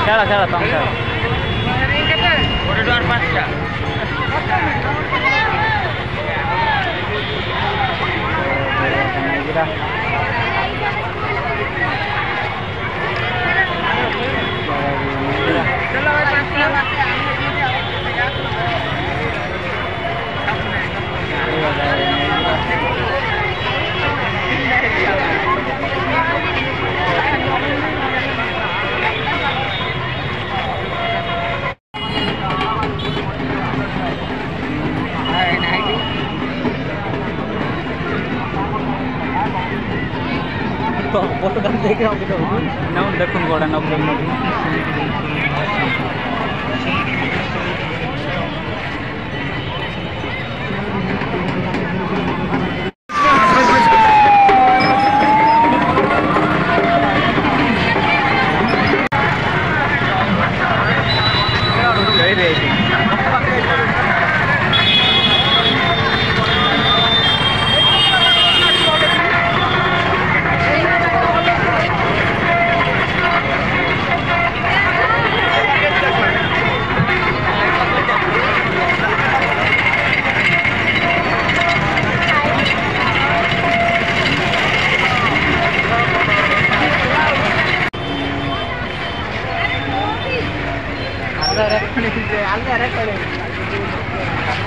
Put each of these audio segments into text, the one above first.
चला चला तंग चला फोटो देख रहा हूँ ना देखूँ गोड़ा ना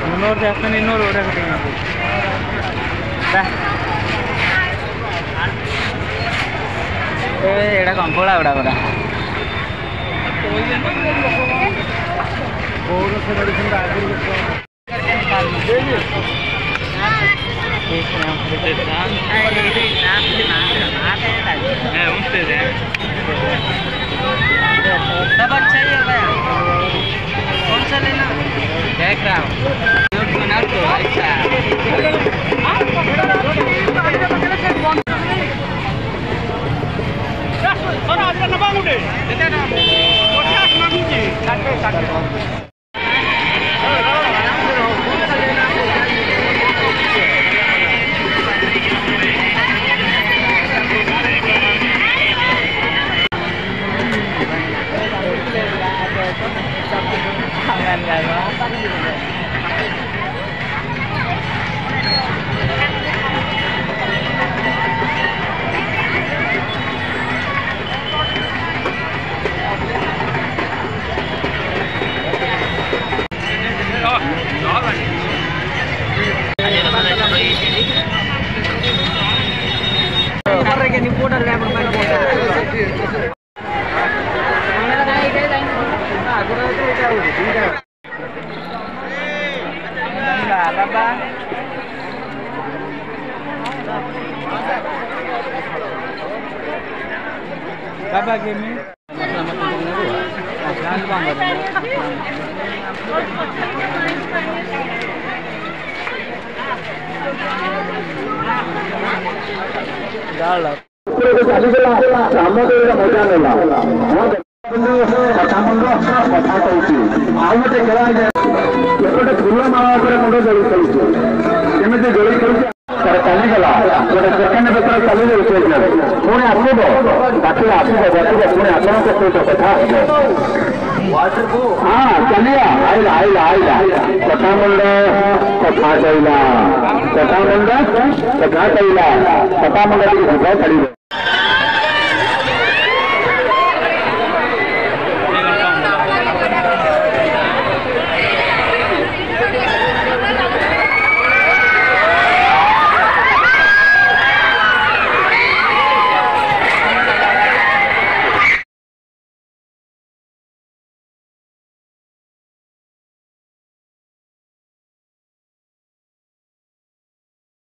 ಇನ್ನೂರು ಜಾಸ್ತಿ ಇನ್ನೂರು ಓಡಾಗುತ್ತೆ ଏଇଟା କଙ୍କଡ଼ା ଗୁଡ଼ା ପୁରା सब अच्छा ही है भैया कौन सा लेना देख रहा हूँ तो अच्छा Baba give me କଥା କହୁଛି ଆଉ ଗୋଟେ ଖେଳ ଏପଟେ ଫୁଲ ମାଳ ଉପରେ ମୁଣ୍ଡ ଦୋଳି ଖେଳୁଛି କେମିତି ଦୋଳି ଖେଳୁଛି ତାର ଚାଲିଗଲା ଗୋଟେ ସେକେଣ୍ଡ ଭିତରେ ଚାଲିଯାଉଛି ପୁଣି ଆସିବ ପାଖରେ ଆସିବ ବସିବ ପୁଣି ଆପଣଙ୍କ ସହିତ କଥା ହବ ହଁ ଚାଲିବା ଆଇଲା ଆଇଲା ଆଇଲା କଥା ମୁଣ୍ଡ କଥା କହିଲା କଥା ମୁଣ୍ଡ କଥା କହିଲା କଥା ମୁଣ୍ଡ ଟିକେ ଯିବା ଛାଡ଼ିବ।